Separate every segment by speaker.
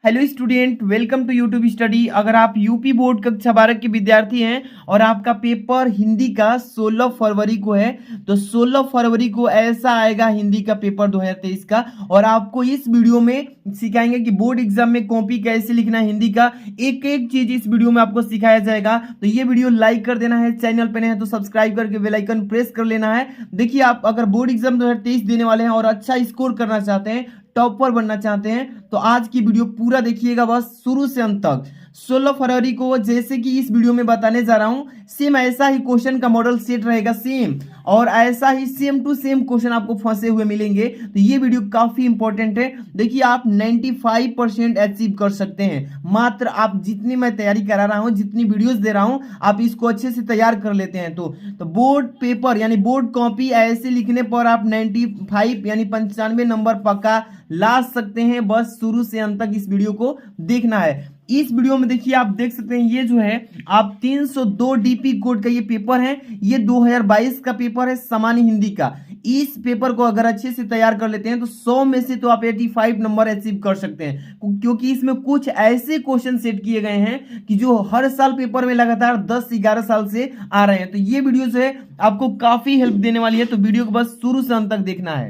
Speaker 1: Hello student, welcome to YouTube study. अगर आप UP board कक्षा 12 के विद्यार्थी हैं और आपका पेपर हिंदी का 16 फरवरी को है, तो 16 फरवरी को ऐसा आएगा हिंदी का पेपर 2023 का। और आपको इस वीडियो में सिखाएंगे कि बोर्ड एग्जाम में कॉपी कैसे लिखना है हिंदी का। एक एक चीज इस वीडियो में आपको सिखाया जाएगा। तो ये वीडियो लाइक कर देना है, चैनल पे नए हैं तो सब्सक्राइब करके बेल आइकन प्रेस कर लेना है। देखिए, आप अगर बोर्ड एग्जाम 2023 देने वाले हैं और अच्छा स्कोर करना चाहते हैं, टॉपर बनना चाहते हैं, तो आज की वीडियो पूरा देखिएगा, बस शुरू से अंत तक। 16 फरवरी को जैसे कि इस वीडियो में बताने जा रहा हूं, सेम ऐसा ही क्वेश्चन का मॉडल सेट रहेगा सेम, और ऐसा ही सेम टू सेम क्वेश्चन आपको फंसे हुए मिलेंगे। तो ये वीडियो काफी इंपॉर्टेंट है। देखिए, आप 95% अचीव कर सकते हैं, मात्र आप जितनी मैं तैयारी करा रहा हूं, जितनी वीडियोस दे रहा हूं, आप इसको अच्छे से तैयार कर लेते हैं तो बोर्ड पेपर यानी बोर्ड कॉपी ऐसे लिखने पर आप 95 यानी 95 नंबर पक्का ला सकते हैं। बस शुरू से अंत तक इस वीडियो को देखना है। इस वीडियो में देखिए, आप देख सकते हैं ये जो है आप 302 डीपी कोड का ये पेपर है। ये 2022 का पेपर है सामान्य हिंदी का। इस पेपर को अगर अच्छे से तैयार कर लेते हैं तो 100 में से तो आप 85 नंबर अचीव कर सकते हैं, क्योंकि इसमें कुछ ऐसे क्वेश्चन सेट किए गए हैं कि जो हर साल पेपर में लगातार 10-11 साल से आ रहे हैं। तो ये वीडियो जो है आपको काफी हेल्प देने वाली है, तो वीडियो को बस शुरू से अंत तक देखना है।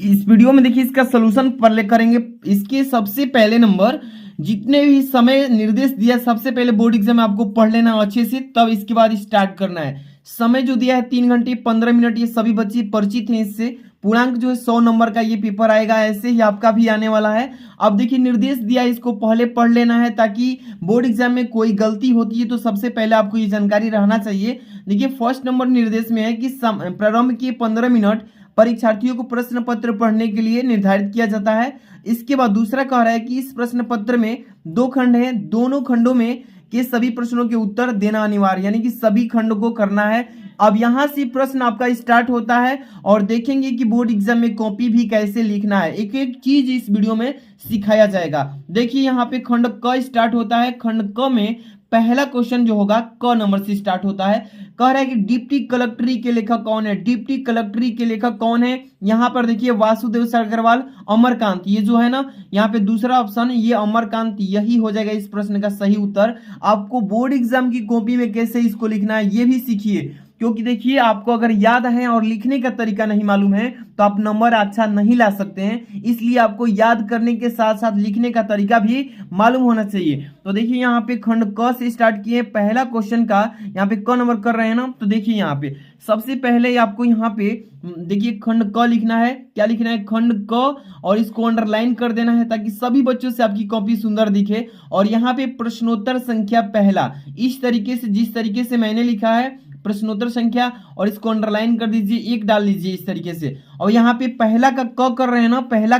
Speaker 1: इस वीडियो में देखिए इसका सोल्यूशन पर करेंगे। इसके सबसे पहले नंबर जितने भी समय निर्देश दिया, सबसे पहले बोर्ड एग्जाम में आपको पढ़ लेना अच्छे से, तब इसके बाद स्टार्ट करना है। समय जो दिया है 3 घंटे 15 मिनट, ये सभी बच्चे परिचित हैं इससे। पूर्णांक जो है 100 नंबर का ये पेपर आएगा, ऐसे ही आपका भी आने वाला है। अब देखिए, निर्देश दिया है, इसको पहले पढ़ लेना है, ताकि बोर्ड एग्जाम में कोई गलती होती है तो सबसे पहले आपको ये जानकारी रहना चाहिए। देखिए, फर्स्ट नंबर निर्देश में है कि प्रारंभ के 15 मिनट परीक्षार्थियों को प्रश्न पत्र पढ़ने के लिए निर्धारित किया जाता है। इसके बाद दूसरा कह रहा है कि इस प्रश्न पत्र में 2 खंड हैं, दोनों खंडों में के सभी प्रश्नों के उत्तर देना अनिवार्य, यानी कि सभी खंड को करना है। अब यहां से प्रश्न आपका स्टार्ट होता है और देखेंगे कि बोर्ड एग्जाम में कॉपी भी कैसे लिखना है। एक एक चीज इस वीडियो में सिखाया जाएगा। देखिए, यहाँ पे खंड क स्टार्ट होता है। खंड क में पहला क्वेश्चन जो होगा क नंबर से स्टार्ट होता है। कह रहा है कि डिप्टी कलेक्टरी के लेखक कौन है। डिप्टी कलेक्टरी के लेखक कौन है? यहाँ पर देखिए वासुदेव अग्रवाल, अमरकांत, ये जो है ना, यहाँ पे दूसरा ऑप्शन ये अमरकांत, यही हो जाएगा इस प्रश्न का सही उत्तर। आपको बोर्ड एग्जाम की कॉपी में कैसे इसको लिखना है ये भी सीखिए, क्योंकि देखिए, आपको अगर याद है और लिखने का तरीका नहीं मालूम है तो आप नंबर अच्छा नहीं ला सकते हैं। इसलिए आपको याद करने के साथ साथ लिखने का तरीका भी मालूम होना चाहिए। तो देखिए, यहाँ पे खंड क से स्टार्ट किए, पहला क्वेश्चन का यहाँ पे क नंबर कर रहे हैं ना। तो देखिए, यहाँ पे सबसे पहले आपको यहाँ पे देखिए खंड क लिखना है। क्या लिखना है? खंड क, और इसको अंडरलाइन कर देना है ताकि सभी बच्चों से आपकी कॉपी सुंदर दिखे। और यहाँ पे प्रश्नोत्तर संख्या पहला, इस तरीके से जिस तरीके से मैंने लिखा है प्रश्नोत्तर संख्या, और इसको अंडरलाइन कर दीजिए, 1 डाल दीजिए इस तरीके से। और यहाँ पे पहला का क कर रहे हैं ना, पहला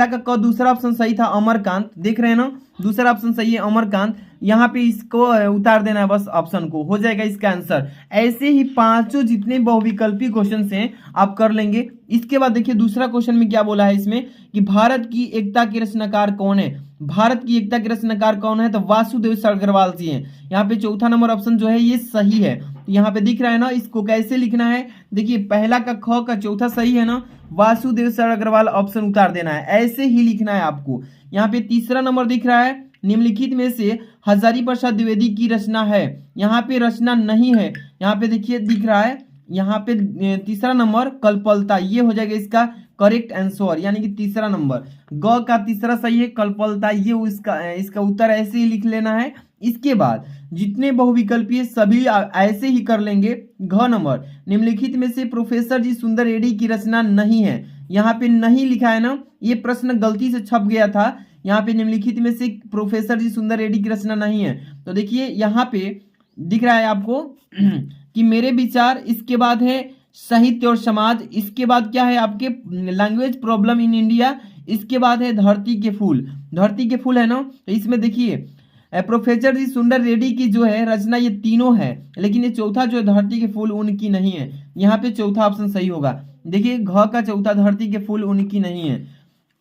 Speaker 1: का क, दूसरा ऑप्शन सही था अमरकांत, देख रहे हैं ना, दूसरा ऑप्शन सही है अमरकांत। यहाँ पे इसको उतार देना है बस ऑप्शन को, हो जाएगा इसका आंसर। ऐसे ही पांचों जितने बहुविकल्पी क्वेश्चन हैं आप कर लेंगे। इसके बाद देखिए दूसरा क्वेश्चन में क्या बोला है इसमें कि भारत की एकता के रचनाकार कौन है। भारत की एकता के रचनाकार कौन है? तो वासुदेव अग्रवाल जी हैं। यहाँ पे चौथा नंबर ऑप्शन जो है ये सही है। यहाँ पे दिख रहा है ना, इसको कैसे लिखना है? देखिए, पहला का ख का चौथा सही है ना, वासुदेव अग्रवाल ऑप्शन उतार देना है, ऐसे ही लिखना है आपको। यहाँ पे तीसरा नंबर दिख रहा है, निम्नलिखित में से हजारी प्रसाद द्विवेदी की रचना है। यहाँ पे रचना नहीं है, यहाँ पे देखिए दिख रहा है, यहाँ पे तीसरा नंबर कल्पलता, ये हो जाएगा इसका करेक्ट आंसर, यानी कि तीसरा नंबर ग का तीसरा सही है, कल्पलता, ये इसका उत्तर ऐसे ही लिख लेना है। इसके बाद जितने बहुविकल्पीय सभी ऐसे ही कर लेंगे। घ नंबर, निम्नलिखित में से प्रोफेसर जी सुंदर रेड्डी की रचना नहीं है। यहाँ पे नहीं लिखा है ना, ये प्रश्न गलती से छप गया था। यहाँ पे निम्नलिखित में से प्रोफेसर जी सुंदर रेड्डी की रचना नहीं है। तो देखिए, यहाँ पे दिख रहा है आपको कि मेरे विचार, इसके बाद है साहित्य और समाज, इसके बाद क्या है आपके लैंग्वेज प्रॉब्लम इन इंडिया, इसके बाद है धरती के फूल। धरती के फूल है ना, तो इसमें देखिए प्रोफेसर जी सुंदर रेड्डी की जो है रचना ये तीनों है, लेकिन ये चौथा जो है धरती के फूल उनकी नहीं है। यहाँ पे चौथा ऑप्शन सही होगा। देखिए, घ का चौथा धरती के फूल उनकी नहीं है।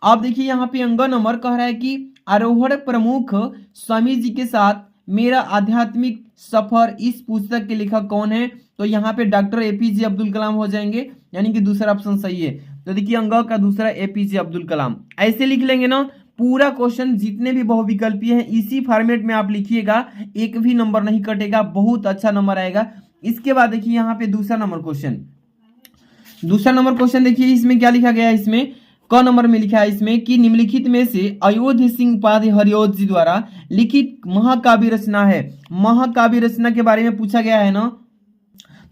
Speaker 1: अब देखिए, यहाँ पे अंग नंबर कह रहा है कि आरोहण प्रमुख स्वामी जी के साथ मेरा आध्यात्मिक सफर, इस पुस्तक के लेखक कौन है? तो यहाँ पे डॉक्टर एपीजे अब्दुल कलाम हो जाएंगे, यानी कि दूसरा ऑप्शन सही है। तो देखिए, अंग का दूसरा एपीजे अब्दुल कलाम, ऐसे लिख लेंगे ना। पूरा क्वेश्चन जितने भी बहुविकल्पीय हैं इसी फॉर्मेट में आप लिखिएगा, एक भी नंबर नहीं कटेगा, बहुत अच्छा नंबर आएगा। इसके बाद देखिए यहाँ पे दूसरा नंबर क्वेश्चन देखिए, इसमें क्या लिखा गया है, इसमें क नंबर में लिखा है इसमें कि निम्नलिखित में से अयोध्या सिंह उपाध्याय हरिऔध जी द्वारा लिखित महाकाव्य रचना है। महाकाव्य रचना के बारे में पूछा गया है ना,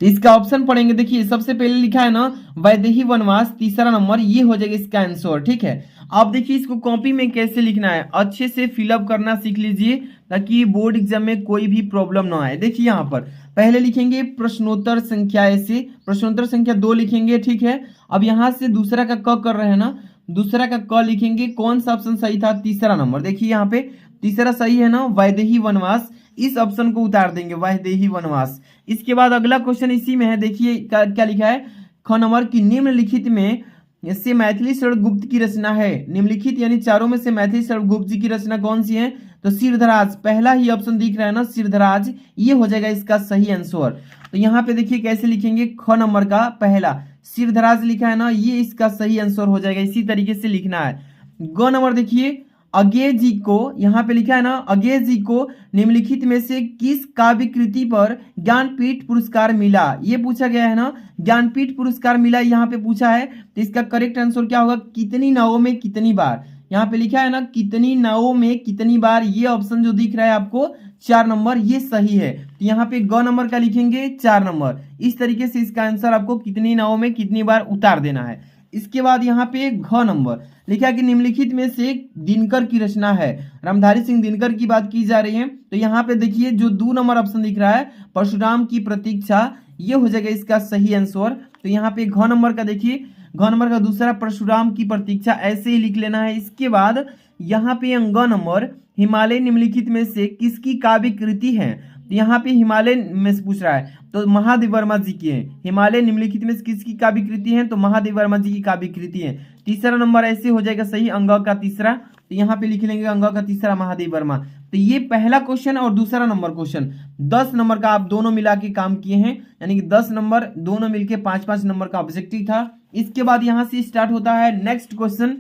Speaker 1: तो इसका ऑप्शन पढ़ेंगे। देखिए सबसे पहले लिखा है ना वैदेही वनवास, तीसरा नंबर, ये हो जाएगा इसका आंसर। ठीक है, अब देखिए इसको कॉपी में कैसे लिखना है, अच्छे से फिलअप करना सीख लीजिए ताकि बोर्ड एग्जाम में कोई भी प्रॉब्लम ना आए। देखिए यहाँ पर पहले लिखेंगे प्रश्नोत्तर संख्या, ऐसे प्रश्नोत्तर संख्या 2 लिखेंगे। ठीक है, अब यहाँ से दूसरा का क कर रहे हैं ना, दूसरा का क लिखेंगे। कौन सा ऑप्शन सही था, तीसरा नंबर। देखिए यहाँ पे तीसरा सही है ना, वैदेही वनवास, इस ऑप्शन को उतार देंगे, वैदेही वनवास। इसके बाद अगला क्वेश्चन इसी में है, देखिए क्या लिखा है, ख नंबर की निम्नलिखित में से मैथिली शरण गुप्त की रचना है। निम्नलिखित यानी चारों में से मैथिली शरण गुप्त जी की रचना कौन सी है, तो सिरधराज, पहला ही ऑप्शन दिख रहा है ना सिरधराज, ये हो जाएगा इसका सही आंसर। तो यहाँ पे देखिए कैसे लिखेंगे, ख नंबर का पहला सिरधराज लिखा है ना, ये इसका सही आंसर हो जाएगा, इसी तरीके से लिखना है। ग नंबर देखिए अज्ञेय जी को, यहाँ पे लिखा है ना अज्ञेय जी को निम्नलिखित में से किस काव्य कृति पर ज्ञानपीठ पुरस्कार मिला, ये पूछा गया है ना, ज्ञानपीठ पुरस्कार मिला यहाँ पे पूछा है। तो इसका करेक्ट आंसर क्या होगा, कितनी नावों में कितनी बार, यहाँ पे लिखा है ना कितनी नावों में कितनी बार, ये ऑप्शन जो दिख रहा है आपको 4 नंबर, ये सही है। तो यहाँ पे ग नंबर का लिखेंगे 4 नंबर, इस तरीके से इसका आंसर आपको कितनी नावों में कितनी बार उतार देना है। इसके बाद यहाँ पे घ नंबर लिखा है कि निम्नलिखित में से दिनकर की रचना है। रामधारी सिंह दिनकर की बात की जा रही है। तो यहाँ पे देखिए जो 2 नंबर ऑप्शन दिख रहा है परशुराम की प्रतीक्षा, ये हो जाएगा इसका सही आंसर। तो यहाँ पे घ नंबर का देखिए, घ नंबर का दूसरा परशुराम की प्रतीक्षा, ऐसे ही लिख लेना है। इसके बाद यहाँ पे ग नंबर हिमालय निम्नलिखित में से किसकी काव्य कृति है, तो यहाँ पे हिमालय में से पूछ रहा है, तो महादेव वर्मा जी की है। हिमालय निम्नलिखित में से किसकी काव्य कृति है, तो महादेव वर्मा जी की काव्य कृति है। तीसरा नंबर ऐसे हो जाएगा सही, अंग का तीसरा, तो यहाँ पे लिख लेंगे अंग का तीसरा महादेव वर्मा। तो ये पहला क्वेश्चन और दूसरा नंबर क्वेश्चन 10 नंबर का आप दोनों मिला के काम किए हैं, यानी कि 10 नंबर दोनों मिलके 5-5 नंबर का ऑब्जेक्टिव था। इसके बाद यहाँ से स्टार्ट होता है नेक्स्ट क्वेश्चन,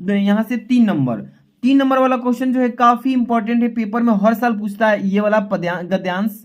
Speaker 1: यहाँ से 3 नंबर वाला क्वेश्चन जो है काफी इंपॉर्टेंट है, पेपर में हर साल पूछता है ये वाला गद्यांश।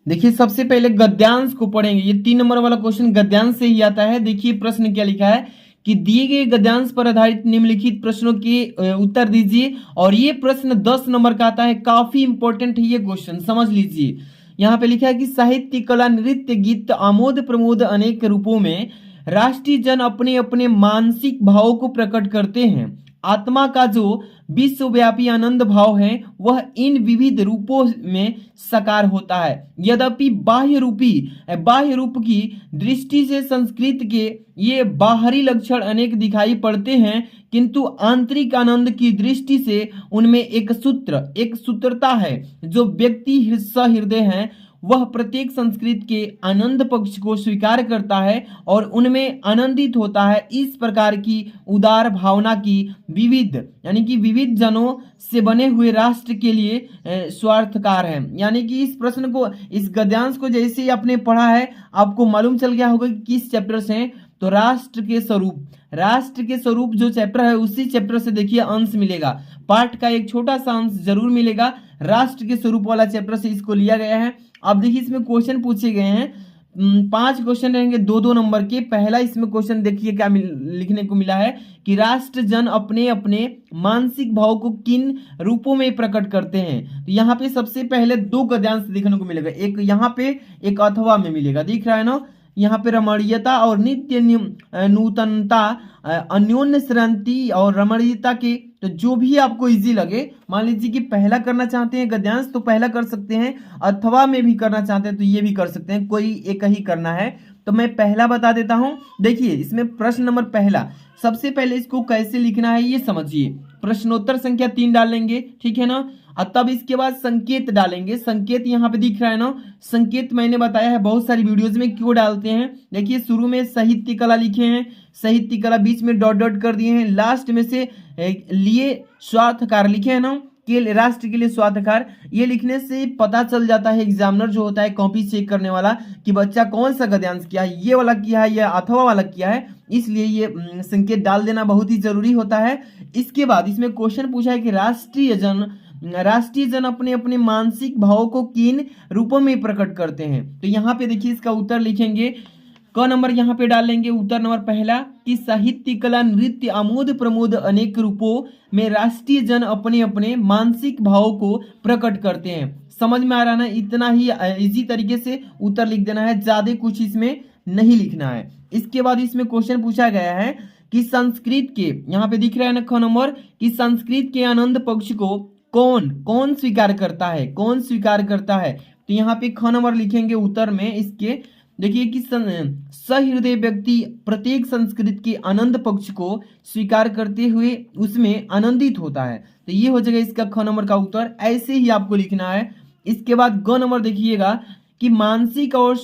Speaker 1: देखिए सबसे पहले गद्यांश को पढ़ेंगे, ये 3 नंबर वाला क्वेश्चन गद्यांश से ही आता है। देखिए प्रश्न क्या लिखा है कि दिए गए गद्यांश पर आधारित निम्नलिखित प्रश्नों के उत्तर दीजिए, और ये प्रश्न 10 नंबर का आता है, काफी इंपॉर्टेंट है ये क्वेश्चन, समझ लीजिए। यहाँ पे लिखा है कि साहित्य, कला, नृत्य, गीत, आमोद प्रमोद अनेक रूपों में राष्ट्रीय जन अपने अपने मानसिक भावों को प्रकट करते हैं। आत्मा का जो विश्वव्यापी आनंद भाव है वह इन विविध रूपों में साकार होता है। यद्यपि बाह्य रूप की दृष्टि से संस्कृत के ये बाहरी लक्षण अनेक दिखाई पड़ते हैं, किंतु आंतरिक आनंद की दृष्टि से उनमें एक सूत्रता है। जो व्यक्ति सहृदय है वह प्रत्येक संस्कृत के आनंद पक्ष को स्वीकार करता है और उनमें आनंदित होता है। इस प्रकार की उदार भावना की विविध जनों से बने हुए राष्ट्र के लिए स्वार्थकार है। यानी कि इस प्रश्न को, इस गद्यांश को जैसे ही आपने पढ़ा है आपको मालूम चल गया होगा कि किस चैप्टर से है, तो राष्ट्र के स्वरूप जो चैप्टर है उसी चैप्टर से देखिए अंश मिलेगा, पाठ का एक छोटा सा अंश जरूर मिलेगा, राष्ट्र के स्वरूप वाला चैप्टर से इसको लिया गया है। अब देखिए इसमें क्वेश्चन पूछे गए हैं, 5 क्वेश्चन रहेंगे 2-2 नंबर के। पहला इसमें क्वेश्चन देखिए क्या लिखने को मिला है कि राष्ट्र जन अपने अपने मानसिक भाव को किन रूपों में प्रकट करते हैं। तो यहाँ पे सबसे पहले 2 गद्यांश देखने को मिलेगा, एक यहाँ पे एक अथवा में मिलेगा, दिख रहा है ना, यहाँ पे रमणीयता और नित्य नूतनता, अन्योन्य श्रांति और रमणीयता के, तो जो भी आपको इजी लगे, मान लीजिए कि पहला करना चाहते हैं गद्यांश तो पहला कर सकते हैं, अथवा में भी करना चाहते हैं तो ये भी कर सकते हैं, कोई एक ही करना है। तो मैं पहला बता देता हूं। देखिए इसमें प्रश्न नंबर पहला, सबसे पहले इसको कैसे लिखना है ये समझिए। प्रश्नोत्तर संख्या 3 डालेंगे, ठीक है ना, और तब इसके बाद संकेत डालेंगे। संकेत यहाँ पे दिख रहा है ना, संकेत मैंने बताया है बहुत सारी वीडियोज में क्यों डालते हैं। देखिए शुरू में साहित्य कला लिखे हैं, साहित्य कला बीच में डॉट डॉट कर दिए हैं, लास्ट में से लिए स्वार्थकार लिखे हैं ना, राष्ट्र के लिए स्वाधिकार, ये लिखने से पता चल जाता है एग्जामिनर जो होता है कॉपी चेक करने वाला कि बच्चा कौन सा गद्यांश किया है, ये वाला किया है या अथवा वाला किया है, इसलिए ये संकेत डाल देना बहुत ही जरूरी होता है। इसके बाद इसमें क्वेश्चन पूछा है कि राष्ट्रीय जन अपने अपने मानसिक भावों को किन रूपों में प्रकट करते हैं। तो यहाँ पे देखिए इसका उत्तर लिखेंगे, क नंबर यहाँ पे डालेंगे उत्तर नंबर पहला कि साहित्य, कला, नृत्य, आमोद प्रमोद अनेक रूपों में राष्ट्रीय जन अपने अपने मानसिक भावों को प्रकट करते हैं। समझ में आ रहा ना, इतना ही इजी तरीके से उत्तर लिख देना है, ज्यादा कुछ इसमें नहीं लिखना है। इसके बाद इसमें क्वेश्चन पूछा गया है कि संस्कृत के, यहाँ पे दिख रहा है ना ख नंबर, कि संस्कृत के आनंद पक्ष को कौन स्वीकार करता है, कौन स्वीकार करता है। तो यहाँ पे ख नंबर लिखेंगे उत्तर में इसके। देखिए कि सहृदय व्यक्ति प्रत्येक संस्कृत के आनंद पक्ष को स्वीकार करते हुए उसमें आनंदित होता है। तो ये हो जाएगा इसका ख नंबर का उत्तर, ऐसे ही आपको लिखना है। इसके बाद ग नंबर देखिएगा कि मानसिक और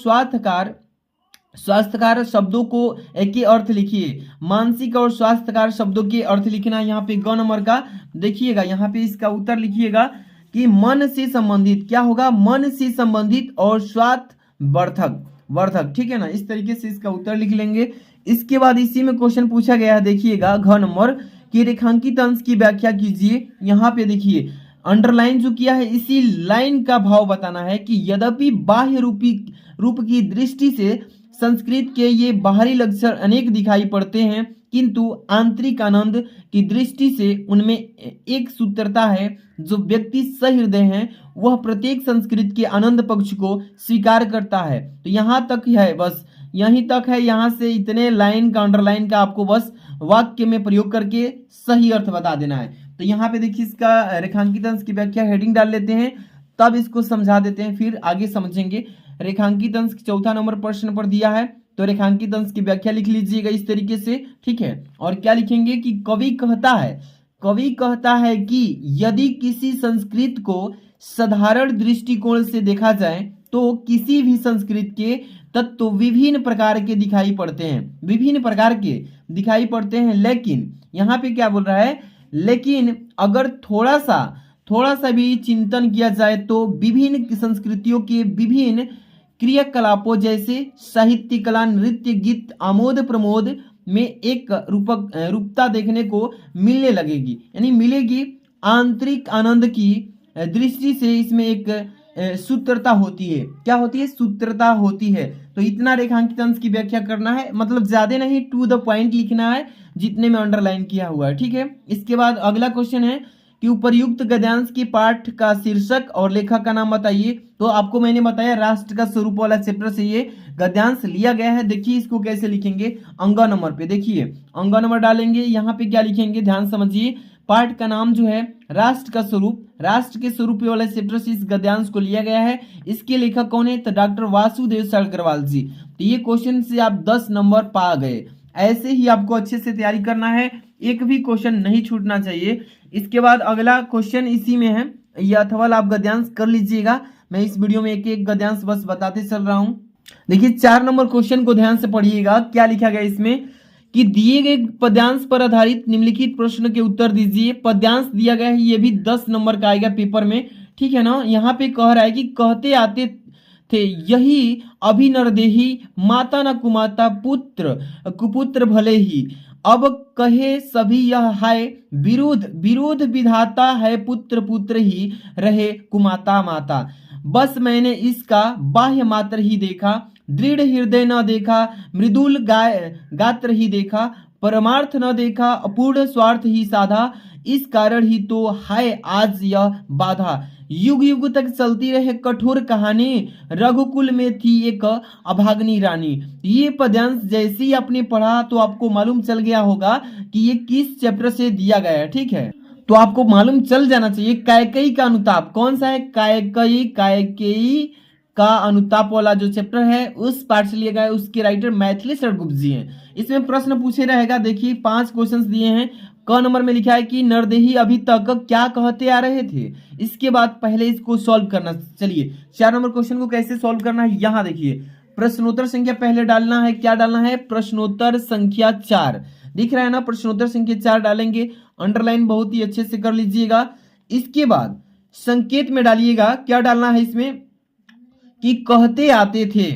Speaker 1: स्वास्थ्यकार शब्दों को एक ही अर्थ लिखिए। मानसिक और स्वास्थ्यकार शब्दों के अर्थ लिखना है यहाँ पे ग नंबर का। देखिएगा यहाँ पे इसका उत्तर लिखिएगा कि मन से संबंधित, क्या होगा, मन से संबंधित और वर्धक, ठीक है ना, इस तरीके से इसका उत्तर लिख लेंगे। इसके बाद इसी में क्वेश्चन पूछा गया है, देखिएगा घ नंबर कि रेखांकित अंश की व्याख्या कीजिए। यहाँ पे देखिए अंडरलाइन जो किया है, इसी लाइन का भाव बताना है कि यद्यपि बाह्य रूप की दृष्टि से संस्कृत के ये बाहरी लक्षण अनेक दिखाई पड़ते हैं, किंतु आंतरिक आनंद की दृष्टि से उनमें एक सूत्रता है। जो व्यक्ति सहृदय है वह प्रत्येक संस्कृत के आनंद पक्ष को स्वीकार करता है। तो यहाँ तक है, बस यहीं तक है। यहाँ से इतने लाइन का, अंडरलाइन का आपको बस वाक्य में प्रयोग करके सही अर्थ बता देना है। तो यहाँ पे देखिए इसका रेखांकित अंश की व्याख्या हेडिंग डाल लेते हैं, तब इसको समझा देते हैं, फिर आगे समझेंगे। रेखांकित अंश चौथा नंबर प्रश्न पर दिया है, तो रेखांकित अंश की व्याख्या लिख लीजिएगा इस तरीके से, ठीक है। और क्या लिखेंगे कि कवि कहता है कि यदि किसी संस्कृत को साधारण दृष्टिकोण से देखा जाए तो किसी भी संस्कृत के तत्व विभिन्न प्रकार के दिखाई पड़ते हैं, लेकिन यहाँ पे क्या बोल रहा है, लेकिन अगर थोड़ा सा भी चिंतन किया जाए तो विभिन्न संस्कृतियों के विभिन्न क्रियाकलापों जैसे साहित्य, कला, नृत्य, गीत, आमोद प्रमोद में एक रूपता देखने को मिलने लगेगी, यानी मिलेगी। आंतरिक आनंद की दृष्टि से इसमें एक सूत्रता होती है। क्या होती है? सूत्रता होती है। तो इतना रेखांकित अंश की व्याख्या करना है, मतलब ज्यादा नहीं, टू द पॉइंट लिखना है जितने में अंडरलाइन किया हुआ है, ठीक है। इसके बाद अगला क्वेश्चन है कि उपर्युक्त गद्यांश की पाठ का शीर्षक और लेखक का नाम बताइए। तो आपको मैंने बताया राष्ट्र का स्वरूप वाला चैप्टर से ये गद्यांश लिया गया है। देखिए इसको कैसे लिखेंगे, अंगा नंबर पे देखिए, अंगा नंबर डालेंगे, यहाँ पे क्या लिखेंगे, ध्यान समझिए। पाठ का नाम जो है राष्ट्र का स्वरूप, राष्ट्र के स्वरूप वाले चैप्टर से इस गद्यांश को लिया गया है। इसके लेखक कौन है? तो डॉक्टर वासुदेव सालकरवाल जी। तो ये क्वेश्चन से आप 10 नंबर पा गए। ऐसे ही आपको अच्छे से तैयारी करना है, एक भी क्वेश्चन नहीं छूटना चाहिए। इसके बाद अगला क्वेश्चन इसी में है, यह अथवा आप गद्यांश कर लीजिएगा। मैं इस वीडियो में एक एक गद्यांश बस बताते चल रहा हूं। देखिए 4 नंबर क्वेश्चन को ध्यान से पढ़िएगा। क्या लिखा गया इसमें कि दिए गए पद्यांश पर आधारित निम्नलिखित प्रश्न के उत्तर दीजिए। पद्यांश दिया गया है, ये भी 10 नंबर का आएगा पेपर में, ठीक है ना। यहाँ पे कह रहा है कि कहते आते थे यही अभिनरदेही, माता न कुमाता, पुत्र कुपुत्र भले ही, अब कहे सभी यह हाय, विरोध विधाता है, पुत्र पुत्र ही रहे कुमाता माता। बस मैंने इसका बाह्य मात्र ही देखा, दृढ़ हृदय न देखा, मृदुल गात्र ही देखा, परमार्थ न देखा, अपूर्ण स्वार्थ ही साधा, इस कारण ही तो हाय आज यह बाधा। युग युग तक चलती रहे कठोर कहानी, रघुकुल में थी एक अभागनी रानी। ये पद्यांश जैसे ही आपने पढ़ा तो आपको मालूम चल गया होगा कि ये किस चैप्टर से दिया गया है, ठीक है। तो आपको मालूम चल जाना चाहिए कैकेयी का अनुताप कौन सा है, कैकेयी का अनुताप वाला जो चैप्टर है उस पार्ट से लिया गया है। उसके राइटर मैथिली शरण गुप्त जी हैं। इसमें प्रश्न पूछे रहेगा, देखिए 5 क्वेश्चंस दिए हैं। क नंबर में लिखा है कि नरदेही अभी तक क्या कहते आ रहे थे। इसके बाद पहले इसको सॉल्व करना। चलिए 4 नंबर क्वेश्चन को कैसे सॉल्व करना है, यहाँ देखिए प्रश्नोत्तर संख्या पहले डालना है। क्या डालना है? प्रश्नोत्तर संख्या 4 दिख रहा है ना, प्रश्नोत्तर संख्या 4 डालेंगे। अंडरलाइन बहुत ही अच्छे से कर लीजिएगा। इसके बाद संकेत में डालिएगा, क्या डालना है इसमें कि कहते आते थे।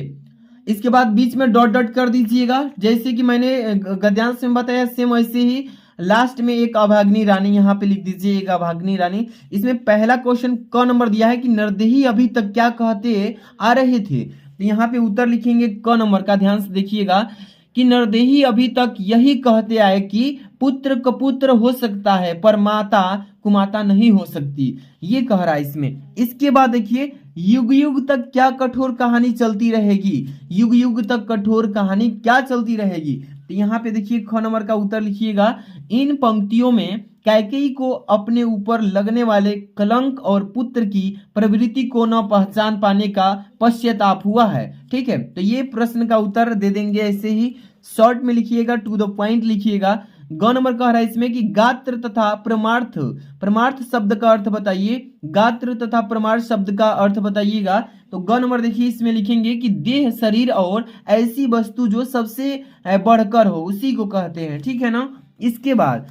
Speaker 1: इसके बाद बीच में डॉट डॉट कर दीजिएगा, जैसे कि मैंने गद्यांश में बताया सेम वैसे ही लास्ट में एक अभाग्नि रानी यहाँ पे लिख दीजिए, एक अभाग्नि रानी। इसमें पहला क्वेश्चन क नंबर दिया है कि नरदेही अभी तक क्या कहते आ रहे थे, तो यहाँ पे उत्तर लिखेंगे क नंबर का। ध्यान से देखिएगा कि नरदेही अभी तक यही कहते आए कि पुत्र कपुत्र हो सकता है पर माता कुमाता नहीं हो सकती, ये कह रहा है इसमें। इसके बाद देखिए युग युग तक क्या कठोर कहानी चलती रहेगी, युग युग तक कठोर कहानी क्या चलती रहेगी, तो यहाँ पे देखिए ख नंबर का उत्तर लिखिएगा। इन पंक्तियों में कैकेयी को अपने ऊपर लगने वाले कलंक और पुत्र की प्रवृत्ति को न पहचान पाने का पश्चाताप हुआ है। ठीक है, तो ये प्रश्न का उत्तर दे देंगे, ऐसे ही शॉर्ट में लिखिएगा, टू द पॉइंट लिखिएगा। ग नंबर कह रहा है इसमें कि गात्र तथा प्रमार्थ, प्रमार्थ शब्द का अर्थ बताइए, गात्र तथा प्रमार्थ शब्द का अर्थ बताइएगा। तो ग नंबर देखिए इसमें लिखेंगे कि देह शरीर और ऐसी वस्तु जो सबसे बढ़कर हो उसी को कहते हैं। ठीक है ना। इसके बाद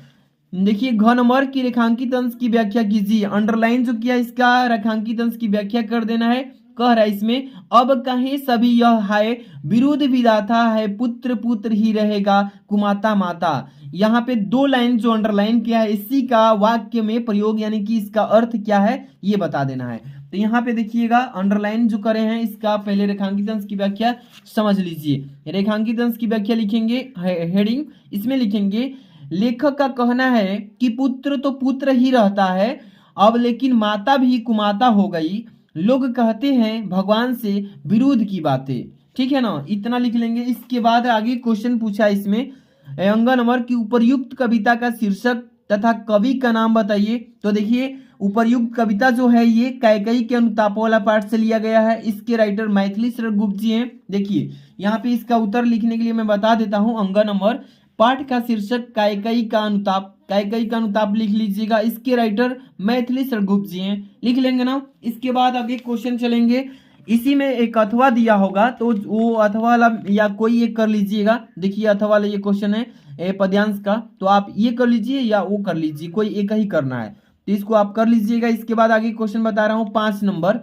Speaker 1: देखिए घ नंबर की रेखांकित अंश की व्याख्या कीजिए, अंडरलाइन जो किया इसका रेखांकित अंश की व्याख्या कर देना है। कह रहा है इसमें अब कहें सभी यह है विरुद्ध विधाता है, पुत्र पुत्र ही रहेगा कुमाता माता। यहाँ पे दो लाइन जो अंडरलाइन किया है इसी का वाक्य में प्रयोग यानी कि इसका अर्थ क्या है ये बता देना है। तो यहाँ पे देखिएगा अंडरलाइन जो करे हैं इसका पहले रेखांकित अंश की व्याख्या समझ लीजिए। रेखांकित अंश की व्याख्या लिखेंगे, हेडिंग इसमें लिखेंगे लेखक का कहना है कि पुत्र तो पुत्र ही रहता है अब, लेकिन माता भी कुमाता हो गई, लोग कहते हैं भगवान से विरोध की बातें। ठीक है ना, इतना लिख लेंगे। इसके बाद आगे क्वेश्चन पूछा इसमें अंग नंबर की उपर्युक्त कविता का शीर्षक तथा कवि का नाम बताइए। तो देखिए उपर्युक्त कविता जो है ये कैकेयी के अनुतापों वाला पाठ से लिया गया है, इसके राइटर मैथिली शरण गुप्त जी हैं। देखिए यहाँ पे इसका उत्तर लिखने के लिए मैं बता देता हूँ, अंग नंबर पाठ का शीर्षक कैकेयी का अनुताप, कैकेयी का अनुताप लिख लीजिएगा, इसके राइटर मैथिली शरण गुप्त जी हैं, लिख लेंगे ना। इसके बाद आगे क्वेश्चन चलेंगे, इसी में एक अथवा दिया होगा तो वो अथवा वाला या कोई एक कर लीजिएगा। देखिए अथवा वाला ये क्वेश्चन है पद्यांश का, तो आप ये कर लीजिए या वो कर लीजिए, कोई एक ही करना है तो इसको आप कर लीजिएगा। इसके बाद आगे क्वेश्चन बता रहा हूँ 5 नंबर,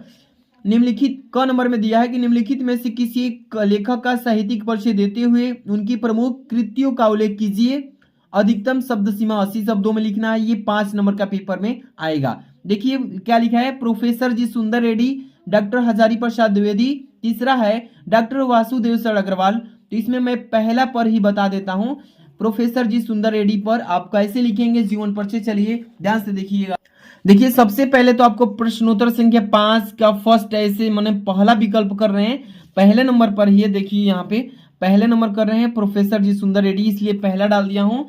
Speaker 1: निम्नलिखित क नंबर में दिया है कि निम्नलिखित में से किसी एक लेखक का साहित्यिक परिचय देते हुए उनकी प्रमुख कृतियों का उल्लेख कीजिए। अधिकतम शब्द सीमा 80 शब्दों में लिखना है, ये 5 नंबर का पेपर में आएगा। देखिए क्या लिखा है, प्रोफेसर जी सुंदर रेड्डी, डॉक्टर हजारी प्रसाद द्विवेदी, तीसरा है डॉक्टर वासुदेव सर अग्रवाल। तो इसमें मैं पहला पर ही बता देता हूँ, प्रोफेसर जी सुंदर रेड्डी पर आप कैसे लिखेंगे जीवन परिचय, चलिए ध्यान से देखिएगा। देखिए सबसे पहले तो आपको प्रश्नोत्तर संख्या 5 का फर्स्ट ऐसे मैंने पहला विकल्प कर रहे हैं, पहले नंबर पर ही है। देखिए यहाँ पे पहले नंबर कर रहे हैं प्रोफेसर जी सुंदर रेड्डी, इसलिए पहला डाल दिया हूँ।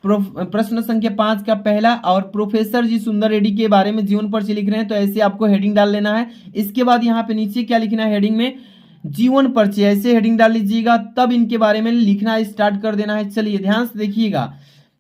Speaker 1: प्रश्न संख्या 5 का पहला और प्रोफेसर जी सुंदर रेड्डी के बारे में जीवन परिचय लिख रहे हैं तो ऐसे आपको हेडिंग डाल लेना है। इसके बाद यहाँ पे नीचे क्या लिखना है, हेडिंग में जीवन परिचय ऐसे हेडिंग डाल लीजिएगा, तब इनके बारे में लिखना स्टार्ट कर देना है। चलिए ध्यान से देखिएगा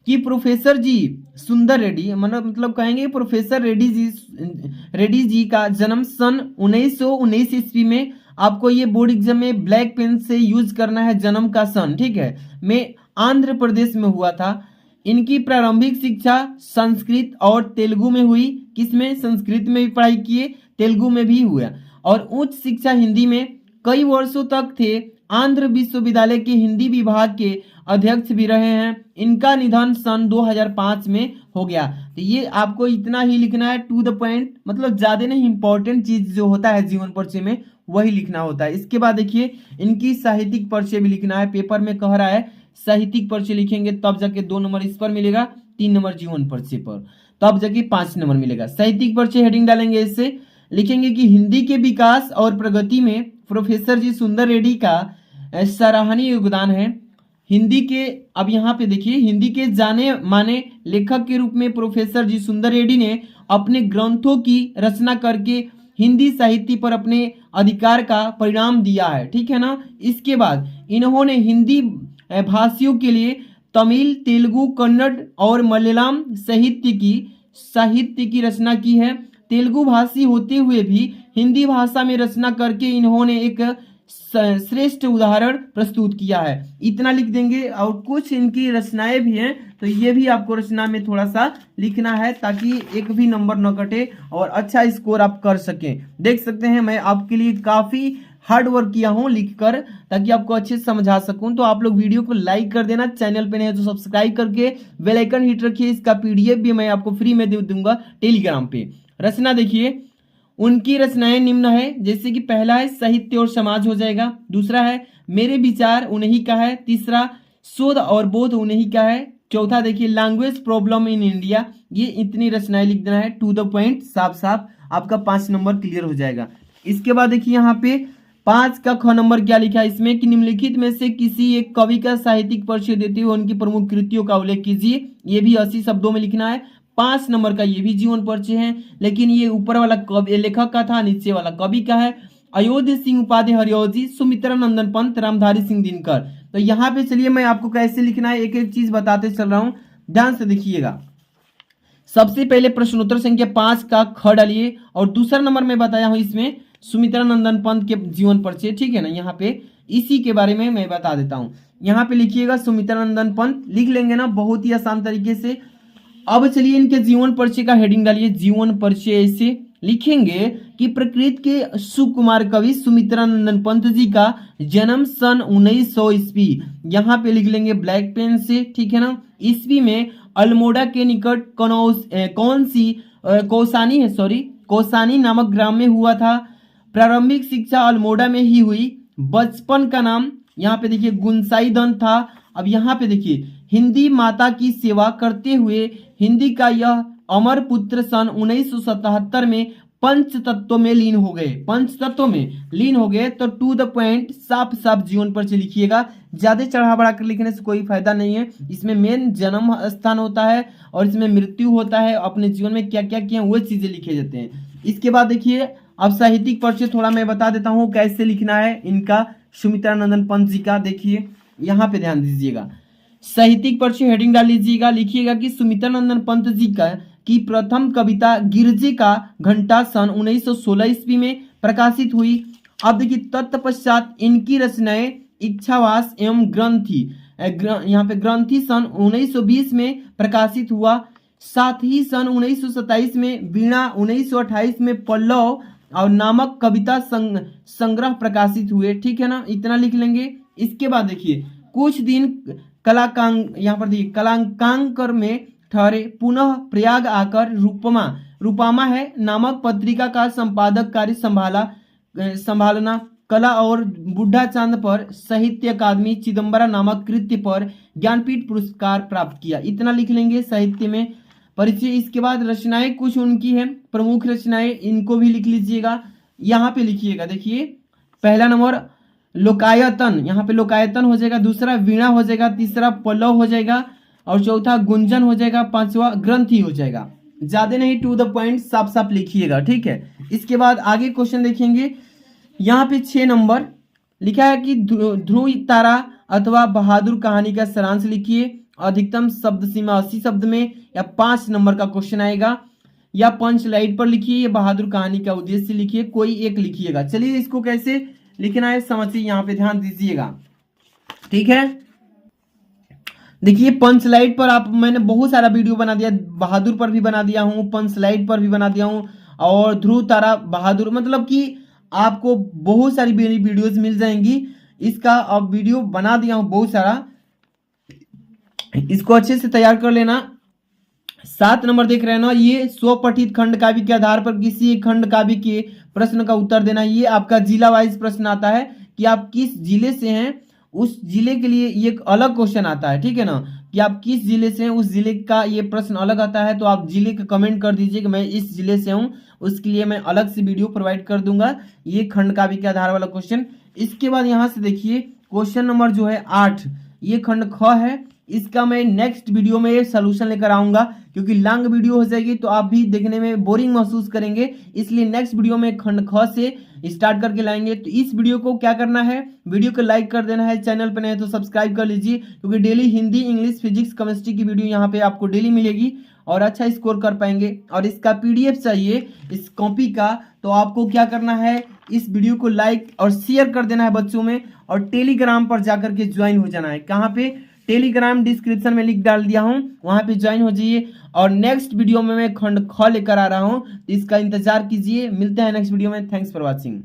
Speaker 1: कि प्रोफेसर जी सुंदर रेड्डी मतलब कहेंगे प्रोफेसर रेड्डी जी का जन्म सन 1919 ईस्वी में, आपको ये बोर्ड एग्जाम में ब्लैक पेन से यूज करना है जन्म का सन, ठीक है, में आंध्र प्रदेश में हुआ था। इनकी प्रारंभिक शिक्षा संस्कृत और तेलुगु में हुई, किसमें, संस्कृत में भी पढ़ाई किए, तेलुगु में भी हुआ, और उच्च शिक्षा हिंदी में कई वर्षों तक थे। आंध्र विश्वविद्यालय के हिंदी विभाग के अध्यक्ष भी रहे हैं। इनका निधन सन 2005 में हो गया। तो ये आपको इतना ही लिखना है, टू द पॉइंट, मतलब ज्यादा नहीं, इंपॉर्टेंट चीज जो होता है जीवन परिचय में वही लिखना होता है। इसके बाद देखिए इनकी साहित्यिक परिचय भी लिखना है, पेपर में कह रहा है साहित्यिक परिचय लिखेंगे तब जाके 2 नंबर इस पर मिलेगा, 3 नंबर जीवन परिचय पर, तब जाके 5 नंबर मिलेगा। साहित्यिक परिचय हेडिंग डालेंगे, इससे लिखेंगे कि हिंदी के विकास और प्रगति में प्रोफेसर जी सुंदर रेड्डी का सराहनीय योगदान है। हिंदी के, अब यहाँ पे देखिए, हिंदी के जाने माने लेखक के रूप में प्रोफेसर जी सुंदर रेड्डी ने अपने ग्रंथों की रचना करके हिंदी साहित्य पर अपने अधिकार का परिणाम दिया है, ठीक है ना। इसके बाद इन्होंने हिंदी भाषियों के लिए तमिल, तेलुगु, कन्नड़ और मलयालम साहित्य की रचना की है। तेलुगु भाषी होते हुए भी हिंदी भाषा में रचना करके इन्होंने एक श्रेष्ठ उदाहरण प्रस्तुत किया है। इतना लिख देंगे। और कुछ इनकी रचनाएं भी हैं, तो ये भी आपको रचना में थोड़ा सा लिखना है ताकि एक भी नंबर न कटे और अच्छा स्कोर आप कर सकें। देख सकते हैं मैं आपके लिए काफी हार्ड वर्क किया हूं लिखकर, ताकि आपको अच्छे से समझा सकूं। तो आप लोग वीडियो को लाइक कर देना, चैनल पे नहीं है तो सब्सक्राइब करके बेल आइकन हिट रखिए। इसका पीडीएफ भी मैं आपको फ्री में दे दूंगा टेलीग्राम पे। रचना देखिए, उनकी रचनाएं निम्न है, जैसे कि पहला है साहित्य और समाज हो जाएगा, दूसरा है मेरे विचार उन्हीं का है, तीसरा शोध और बोध उन्हीं का है, चौथा देखिए लैंग्वेज प्रॉब्लम इन इंडिया। ये इतनी रचनाएं लिख देना है, टू द पॉइंट, साफ साफ आपका 5 नंबर क्लियर हो जाएगा। इसके बाद देखिए यहाँ पे 5 का ख नंबर क्या लिखा है इसमें कि निम्नलिखित में से किसी एक कवि का साहित्यिक परिचय देते हुए उनकी प्रमुख कृतियों का उल्लेख कीजिए। ये भी 80 शब्दों में लिखना है। 5 नंबर का ये भी जीवन परिचय है, लेकिन ये ऊपर वाला कवि लेखक का था, नीचे वाला कवि का है। अयोध्या सिंह उपाध्याय हरिओजी, सुमित्रा नंदन पंत, रामधारी सिंह दिनकर। तो यहाँ पे चलिए मैं आपको कैसे लिखना है एक एक चीज बताते चल रहा हूं, ध्यान से देखिएगा। सबसे पहले प्रश्नोत्तर संख्या 5 का ख डालिए, और दूसरा नंबर में बताया हूं इसमें सुमित्रा नंदन पंत के जीवन परिचय, ठीक है ना। यहाँ पे इसी के बारे में मैं बता देता हूं। यहाँ पे लिखिएगा सुमित्रा नंदन पंत, लिख लेंगे ना बहुत ही आसान तरीके से। अब चलिए इनके जीवन परिचय का हेडिंग डालिए, जीवन परिचय ऐसे लिखेंगे कि प्रकृत के सुकुमार कवि सुमित्रा नंदन पंत जी का जन्म सन 1900 ईस्वी, यहाँ पे लिख लेंगे ब्लैक पेन से, ठीक है ना। ईस्वी में अल्मोड़ा के निकट कौसानी नामक ग्राम में हुआ था। प्रारंभिक शिक्षा अल्मोड़ा में ही हुई। बचपन का नाम यहाँ पे देखिए गुनसाईदन था। अब यहाँ पे देखिए हिंदी माता की सेवा करते हुए हिंदी का यह अमर पुत्र सन 1977 में पंच तत्वों में लीन हो गए। पंच तत्वों में लीन हो गए, तो टू द पॉइंट साफ साफ जीवन परिचय लिखिएगा। ज्यादा चढ़ा बढ़ा कर लिखने से कोई फायदा नहीं है। इसमें मेन जन्म स्थान होता है और इसमें मृत्यु होता है, अपने जीवन में क्या क्या किया वो चीजें लिखे जाते हैं। इसके बाद देखिए अब साहित्यिक परिचय थोड़ा मैं बता देता हूँ कैसे लिखना है इनका, सुमित्रा नंदन पंत जी का। देखिए यहाँ पे ध्यान दीजिएगा, साहित्यिक परिचय हेडिंग डाल लीजिएगा, लिखिएगा कि सुमित्रा नंदन पंत जी का की प्रथम कविता गिरजे का घंटा सन 1916 ईस्वी में प्रकाशित हुई। अब देखिए तत्पश्चात इनकी रचनाएं इच्छावास एवं ग्रंथि, यहाँ पे ग्रंथि सन 1920 में प्रकाशित हुआ। साथ ही सन 1927 में वीणा, 1928 में पल्लव और नामक कविता संग्रह प्रकाशित हुए, ठीक है ना। इतना लिख लेंगे। इसके बाद देखिए कुछ दिन यहाँ पर देखिए कलांकर में ठहरे, पुनः प्रयाग आकर रूपमा है नामक पत्रिका का संपादक कार्य संभालना। कला और बुढ़ा चांद पर साहित्य अकादमी चिदम्बरा नामक कृत्य पर ज्ञानपीठ पुरस्कार प्राप्त किया। इतना लिख लेंगे साहित्य में परिचय। इसके बाद रचनाएं कुछ उनकी है, प्रमुख रचनाएं, इनको भी लिख लीजिएगा। यहाँ पे लिखिएगा, देखिए पहला नंबर लोकायतन, यहाँ पे लोकायतन हो जाएगा, दूसरा वीणा हो जाएगा, तीसरा पल्लव हो जाएगा, और चौथा गुंजन हो जाएगा, पांचवा ग्रंथि हो जाएगा। ज्यादा नहीं, टू द पॉइंट साफ साफ लिखिएगा, ठीक है। इसके बाद आगे क्वेश्चन देखेंगे। यहाँ पे 6 नंबर लिखा है कि ध्रुव तारा अथवा बहादुर कहानी का सारांश लिखिए। अधिकतम शब्द सीमा 80 शब्द में, या 5 नंबर का क्वेश्चन आएगा। या पंच लाइट पर लिखिए, या बहादुर कहानी का उद्देश्य लिखिए, कोई एक लिखिएगा। चलिए इसको कैसे लिखना है समझिए, यहाँ पे ध्यान दीजिएगा, ठीक है। देखिए पंच लाइट पर मैंने बहुत सारा वीडियो बना दिया, बहादुर पर भी बना दिया हूँ, पंच लाइट पर भी बना दिया हूँ, और ध्रुव तारा बहादुर, मतलब कि आपको बहुत सारी वीडियोस मिल जाएंगी। इसका अब वीडियो बना दिया हूँ बहुत सारा, इसको अच्छे से तैयार कर लेना। 7 नंबर देख रहे हैं ना, ये स्वपठित खंड काव्य के आधार पर किसी एक खंड काव्य के प्रश्न का उत्तर देना। ये आपका जिला वाइज प्रश्न आता है कि आप किस जिले से हैं, उस जिले के लिए ये एक अलग क्वेश्चन आता है, ठीक है ना, कि आप किस जिले से हैं, उस जिले का ये प्रश्न अलग आता है। तो आप जिले का कमेंट कर दीजिए कि मैं इस जिले से हूं, उसके लिए मैं अलग से वीडियो प्रोवाइड कर दूंगा, ये खंड काव्य के आधार वाला क्वेश्चन। इसके बाद यहाँ से देखिए क्वेश्चन नंबर जो है 8, ये खंड ख है, इसका मैं नेक्स्ट वीडियो में सलूशन लेकर आऊंगा, क्योंकि लॉन्ग वीडियो हो जाएगी तो आप भी देखने में बोरिंग महसूस करेंगे। इसलिए नेक्स्ट वीडियो में खंड ख से स्टार्ट करके लाएंगे। तो इस वीडियो को क्या करना है, वीडियो को लाइक कर देना है, चैनल पर नए तो सब्सक्राइब कर लीजिए, क्योंकि daily Hindi, English, physics, chemistry की वीडियो यहाँ पे आपको डेली मिलेगी और अच्छा स्कोर कर पाएंगे। और इसका पीडीएफ चाहिए इस कॉपी का, तो आपको क्या करना है, इस वीडियो को लाइक और शेयर कर देना है बच्चों में, और टेलीग्राम पर जाकर के ज्वाइन हो जाना है। कहाँ पे, टेलीग्राम डिस्क्रिप्शन में लिंक डाल दिया हूं, वहां पे ज्वाइन हो जाइए। और नेक्स्ट वीडियो में मैं खंड ख लेकर आ रहा हूं, तो इसका इंतजार कीजिए। मिलते हैं नेक्स्ट वीडियो में। Thanks for watching.